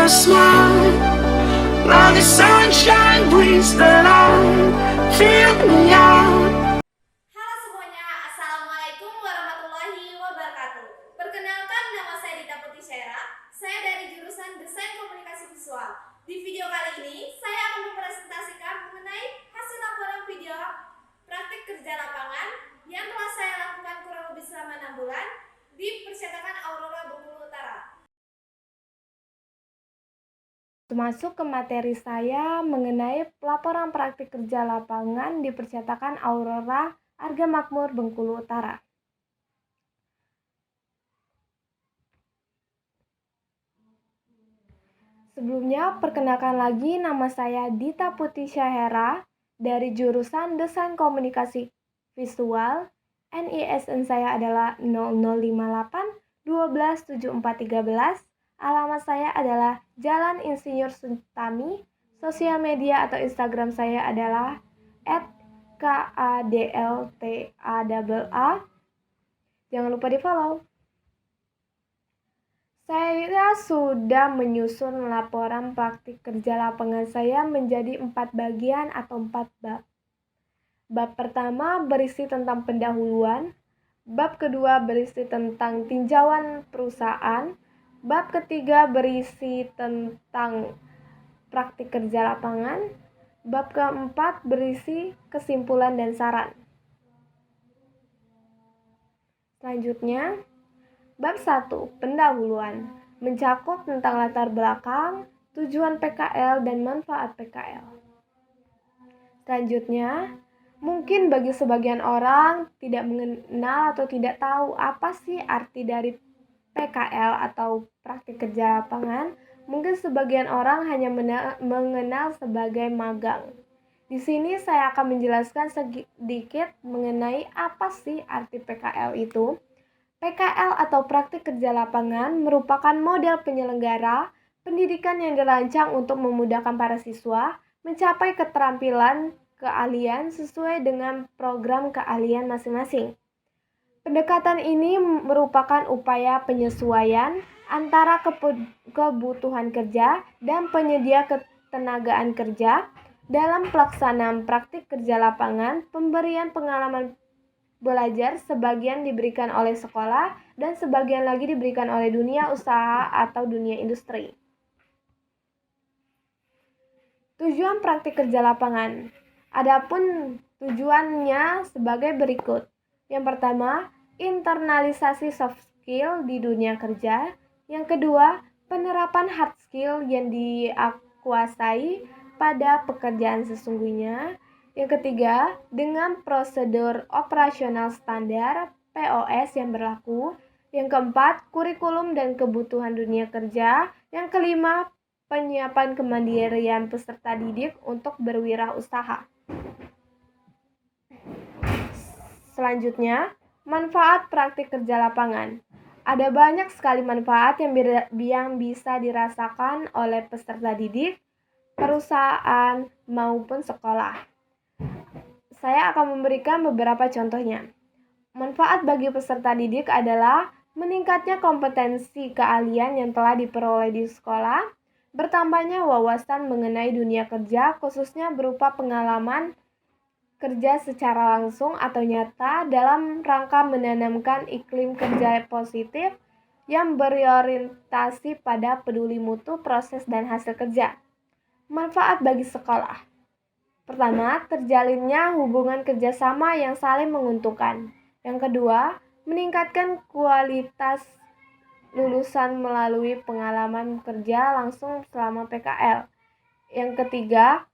your smile. Now the sunshine brings the light. Fill me out. Halo semuanya, Assalamualaikum warahmatullahi wabarakatuh. Perkenalkan, nama saya Dita Putisera. Saya dari jurusan Desain Komunikasi Visual. Di video kali ini, saya akan mempresentasikan mengenai hasil laporan video praktik kerja lapangan yang telah saya lakukan kurang lebih selama 6 bulan di Percetakan Aurora Bengkulu Utara. Masuk ke materi saya mengenai laporan praktik kerja lapangan di Percetakan Aurora Arga Makmur Bengkulu Utara. Sebelumnya, perkenalkan lagi, nama saya Dita Putisera dari jurusan Desain Komunikasi Visual. NISN saya adalah 0058 12 74 13. Alamat saya adalah Jalan Insinyur Sutami. Sosial media atau Instagram saya adalah @kadltaa. Jangan lupa di follow. Saya sudah menyusun laporan praktik kerja lapangan saya menjadi 4 bagian atau 4 bab. Bab pertama berisi tentang pendahuluan, bab kedua berisi tentang tinjauan perusahaan, bab ketiga berisi tentang praktik kerja lapangan, bab keempat berisi kesimpulan dan saran. Selanjutnya, bab 1, pendahuluan, mencakup tentang latar belakang, tujuan PKL, dan manfaat PKL. Selanjutnya, mungkin bagi sebagian orang tidak mengenal atau tidak tahu apa sih arti dari PKL atau praktik kerja lapangan. Mungkin sebagian orang hanya mengenal sebagai magang. Di sini saya akan menjelaskan sedikit mengenai apa sih arti PKL itu. PKL atau praktik kerja lapangan merupakan model penyelenggara pendidikan yang dirancang untuk memudahkan para siswa mencapai keterampilan keahlian sesuai dengan program keahlian masing-masing. Pendekatan ini merupakan upaya penyesuaian antara kebutuhan kerja dan penyedia ketenagaan kerja dalam pelaksanaan praktik kerja lapangan. Pemberian pengalaman belajar sebagian diberikan oleh sekolah dan sebagian lagi diberikan oleh dunia usaha atau dunia industri. Tujuan praktik kerja lapangan. Adapun tujuannya sebagai berikut. Yang pertama, internalisasi soft skill di dunia kerja. Yang kedua, penerapan hard skill yang dikuasai pada pekerjaan sesungguhnya. Yang ketiga, dengan prosedur operasional standar POS yang berlaku. Yang keempat, kurikulum dan kebutuhan dunia kerja. Yang kelima, penyiapan kemandirian peserta didik untuk berwirausaha. Selanjutnya, manfaat praktik kerja lapangan. Ada banyak sekali manfaat yang bisa dirasakan oleh peserta didik, perusahaan, maupun sekolah. Saya akan memberikan beberapa contohnya. Manfaat bagi peserta didik adalah meningkatnya kompetensi keahlian yang telah diperoleh di sekolah, bertambahnya wawasan mengenai dunia kerja, khususnya berupa pengalaman kerja secara langsung atau nyata dalam rangka menanamkan iklim kerja positif yang berorientasi pada peduli mutu, proses, dan hasil kerja. Manfaat bagi sekolah. Pertama, terjalinnya hubungan kerjasama yang saling menguntungkan. Yang kedua, meningkatkan kualitas lulusan melalui pengalaman kerja langsung selama PKL. Yang ketiga,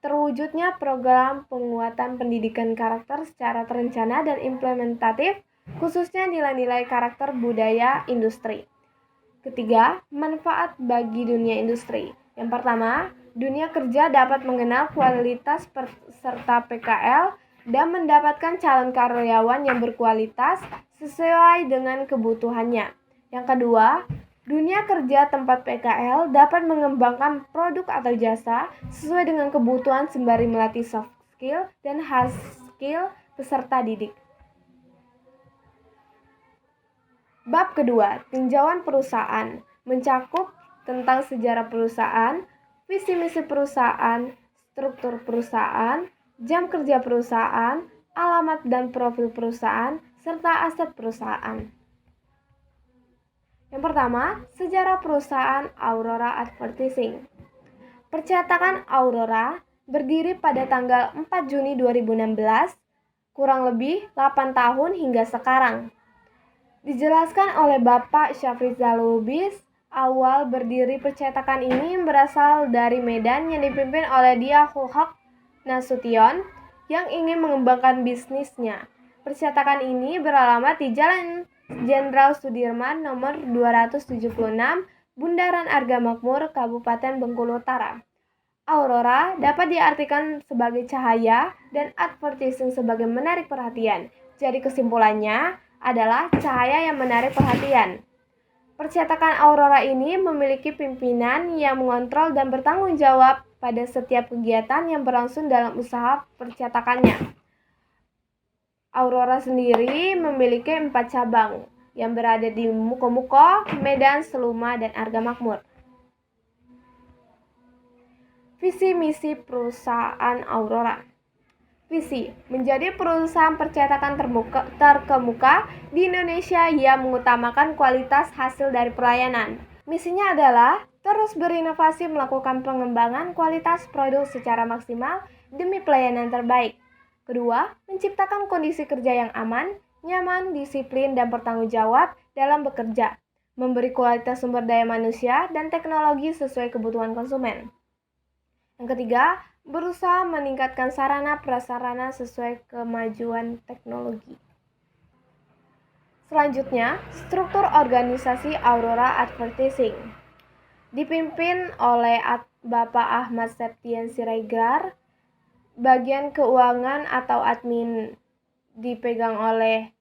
terwujudnya program penguatan pendidikan karakter secara terencana dan implementatif, khususnya nilai-nilai karakter budaya industri. Ketiga, manfaat bagi dunia industri. Yang pertama, dunia kerja dapat mengenal kualitas peserta PKL dan mendapatkan calon karyawan yang berkualitas sesuai dengan kebutuhannya. Yang kedua, dunia kerja tempat PKL dapat mengembangkan produk atau jasa sesuai dengan kebutuhan sembari melatih soft skill dan hard skill peserta didik. Bab kedua, tinjauan perusahaan, mencakup tentang sejarah perusahaan, visi misi perusahaan, struktur perusahaan, jam kerja perusahaan, alamat dan profil perusahaan, serta aset perusahaan. Yang pertama, sejarah perusahaan Aurora Advertising. Percetakan Aurora berdiri pada tanggal 4 Juni 2016, kurang lebih 8 tahun hingga sekarang. Dijelaskan oleh Bapak Syafrizal Lubis, awal berdiri percetakan ini berasal dari Medan yang dipimpin oleh Dia Hok Nasution yang ingin mengembangkan bisnisnya. Percetakan ini beralamat di Jalan Jenderal Sudirman nomor 276, Bundaran Arga Makmur, Kabupaten Bengkulu Utara. Aurora dapat diartikan sebagai cahaya dan advertising sebagai menarik perhatian. Jadi kesimpulannya adalah cahaya yang menarik perhatian. Percetakan Aurora ini memiliki pimpinan yang mengontrol dan bertanggung jawab pada setiap kegiatan yang berlangsung dalam usaha percetakannya. Aurora sendiri memiliki 4 cabang yang berada di Muko-Muko, Medan, Seluma, dan Arga Makmur. Visi misi perusahaan Aurora. Visi, menjadi perusahaan percetakan terkemuka di Indonesia yang mengutamakan kualitas hasil dari pelayanan. Misinya adalah terus berinovasi melakukan pengembangan kualitas produk secara maksimal demi pelayanan terbaik. Kedua, menciptakan kondisi kerja yang aman, nyaman, disiplin, dan bertanggung jawab dalam bekerja, memberi kualitas sumber daya manusia dan teknologi sesuai kebutuhan konsumen. Yang ketiga, berusaha meningkatkan sarana prasarana sesuai kemajuan teknologi. Selanjutnya, struktur organisasi Aurora Advertising. Dipimpin oleh Bapak Ahmad Septian Siregar, bagian keuangan atau admin dipegang oleh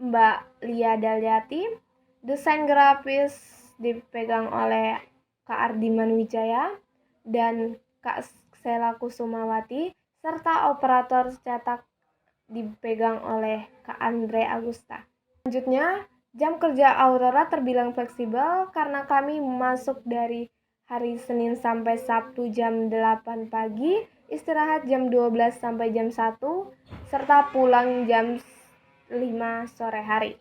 Mbak Lia Dalyati, desain grafis dipegang oleh Kak Ardiman Wijaya dan Kak Sela Kusumawati, serta operator cetak dipegang oleh Kak Andre Agusta. Selanjutnya, jam kerja Aurora terbilang fleksibel karena kami masuk dari hari Senin sampai Sabtu jam 8 pagi, istirahat jam 12 sampai jam 1, serta pulang jam 5 sore hari.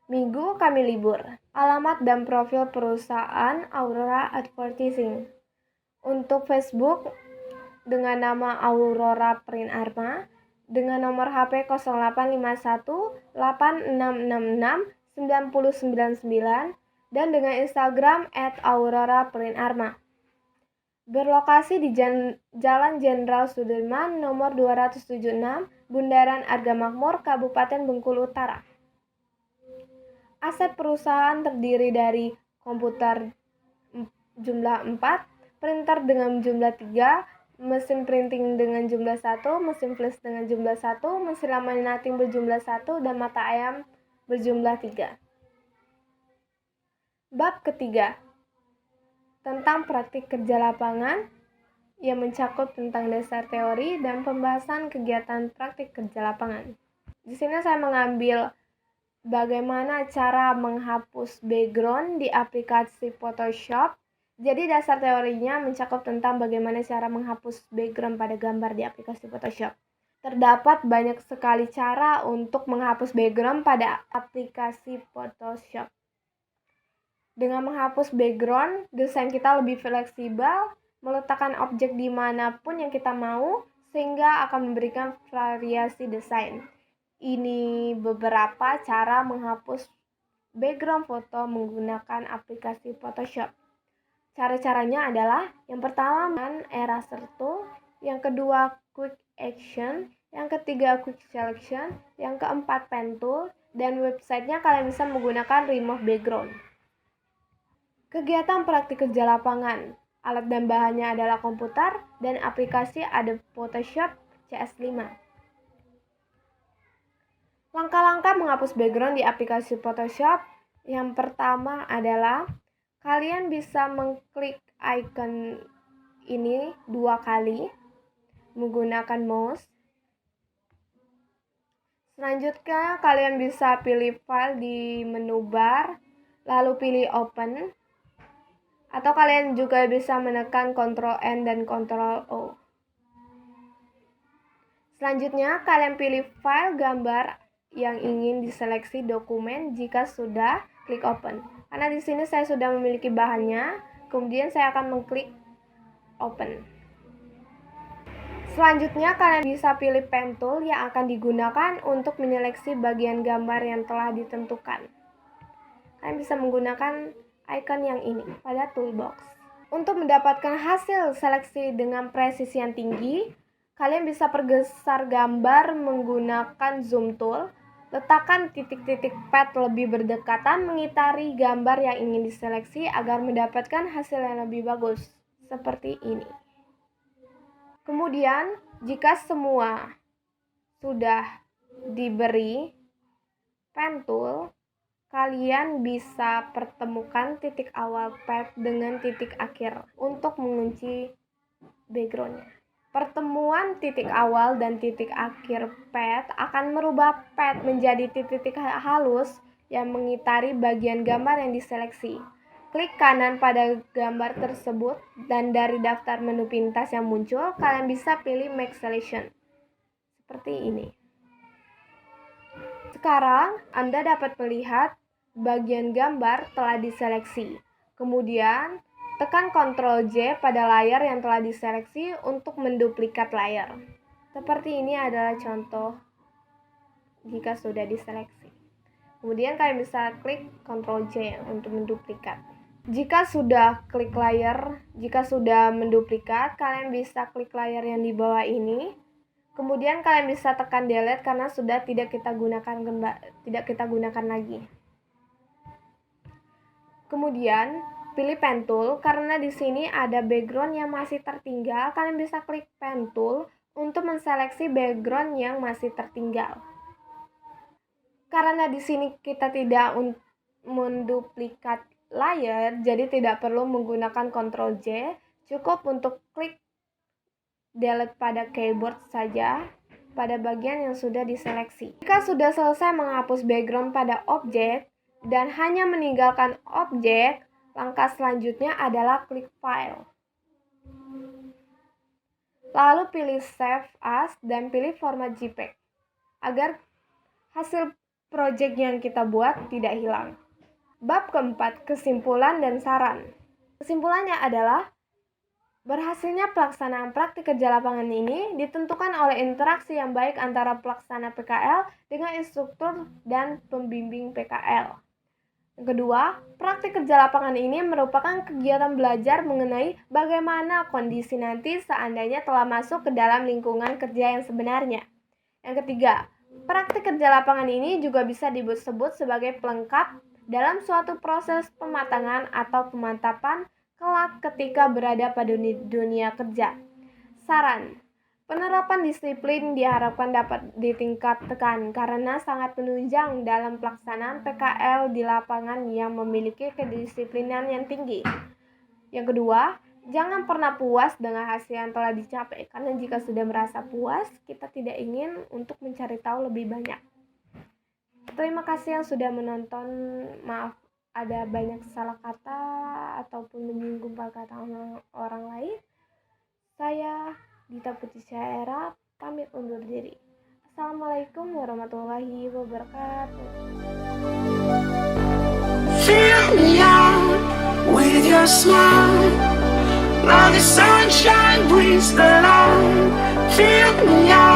Minggu kami libur. Alamat dan profil perusahaan Aurora Advertising. Untuk Facebook dengan nama Aurora Print Arma dengan nomor HP 0851 8666 9099 dan dengan Instagram @aurora_print_arma. Berlokasi di Jalan Jenderal Sudirman nomor 276, Bundaran Arga Makmur, Kabupaten Bengkulu Utara. Aset perusahaan terdiri dari komputer jumlah 4, printer dengan jumlah 3, mesin printing dengan jumlah 1, mesin flash dengan jumlah 1, mesin laminating berjumlah 1, dan mata ayam berjumlah 3. Bab ketiga, tentang praktik kerja lapangan yang mencakup tentang dasar teori dan pembahasan kegiatan praktik kerja lapangan. Di sini saya mengambil bagaimana cara menghapus background di aplikasi Photoshop. Jadi dasar teorinya mencakup tentang bagaimana cara menghapus background pada gambar di aplikasi Photoshop. Terdapat banyak sekali cara untuk menghapus background pada aplikasi Photoshop. Dengan menghapus background, desain kita lebih fleksibel, meletakkan objek dimanapun yang kita mau, sehingga akan memberikan variasi desain. Ini beberapa cara menghapus background foto menggunakan aplikasi Photoshop. Cara-caranya adalah yang pertama eraser tool, yang kedua quick action, yang ketiga quick selection, yang keempat pen tool, dan websitenya kalian bisa menggunakan remove background. Kegiatan praktik kerja lapangan. Alat dan bahannya adalah komputer dan aplikasi Adobe Photoshop CS5. Langkah-langkah menghapus background di aplikasi Photoshop. Yang pertama adalah kalian bisa mengklik icon ini 2 kali menggunakan mouse. Selanjutnya kalian bisa pilih file di menu bar, lalu pilih open. Atau kalian juga bisa menekan Ctrl N dan Ctrl O. Selanjutnya, kalian pilih file gambar yang ingin diseleksi dokumen. Jika sudah, klik open. Karena di sini saya sudah memiliki bahannya, kemudian saya akan mengklik open. Selanjutnya, kalian bisa pilih pen tool yang akan digunakan untuk menyeleksi bagian gambar yang telah ditentukan. Kalian bisa menggunakan icon yang ini pada toolbox. Untuk mendapatkan hasil seleksi dengan presisi yang tinggi, kalian bisa pergeser gambar menggunakan zoom tool. Letakkan titik-titik pad lebih berdekatan mengitari gambar yang ingin diseleksi agar mendapatkan hasil yang lebih bagus, seperti ini. Kemudian, jika semua sudah diberi pen tool, kalian bisa pertemukan titik awal pad dengan titik akhir untuk mengunci backgroundnya. Pertemuan titik awal dan titik akhir pad akan merubah pad menjadi titik-titik halus yang mengitari bagian gambar yang diseleksi. Klik kanan pada gambar tersebut dan dari daftar menu pintas yang muncul, kalian bisa pilih Make Selection. Seperti ini. Sekarang, Anda dapat melihat bagian gambar telah diseleksi. Kemudian, tekan Ctrl J pada layar yang telah diseleksi untuk menduplikat layar. Seperti ini adalah contoh jika sudah diseleksi. Kemudian kalian bisa klik Ctrl J untuk menduplikat. Jika sudah menduplikat, kalian bisa klik layar yang di bawah ini. Kemudian kalian bisa tekan delete karena sudah tidak kita gunakan lagi. Kemudian pilih pen tool karena di sini ada background yang masih tertinggal. Kalian bisa klik pen tool untuk menseleksi background yang masih tertinggal. Karena di sini kita tidak menduplikat layar, jadi tidak perlu menggunakan Ctrl J. Cukup untuk klik delete pada keyboard saja pada bagian yang sudah diseleksi. Jika sudah selesai menghapus background pada objek dan hanya meninggalkan objek, langkah selanjutnya adalah klik file. Lalu pilih save as dan pilih format JPEG agar hasil project yang kita buat tidak hilang. Bab keempat, kesimpulan dan saran. Kesimpulannya adalah berhasilnya pelaksanaan praktik kerja lapangan ini ditentukan oleh interaksi yang baik antara pelaksana PKL dengan instruktur dan pembimbing PKL. Yang kedua, praktik kerja lapangan ini merupakan kegiatan belajar mengenai bagaimana kondisi nanti seandainya telah masuk ke dalam lingkungan kerja yang sebenarnya. Yang ketiga, praktik kerja lapangan ini juga bisa disebut sebagai pelengkap dalam suatu proses pematangan atau pemantapan kelak ketika berada pada dunia kerja. Saran, penerapan disiplin diharapkan dapat ditingkatkan karena sangat menunjang dalam pelaksanaan PKL di lapangan yang memiliki kedisiplinan yang tinggi. Yang kedua, jangan pernah puas dengan hasil yang telah dicapai, karena jika sudah merasa puas, kita tidak ingin untuk mencari tahu lebih banyak. Terima kasih yang sudah menonton. Maaf ada banyak salah kata ataupun menyinggung perkataan orang lain. Saya Dita Putri Syaera pamit undur diri. Assalamualaikum warahmatullahi wabarakatuh. Fill me out with your smile. Now the sunshine brings the light. Fill me out.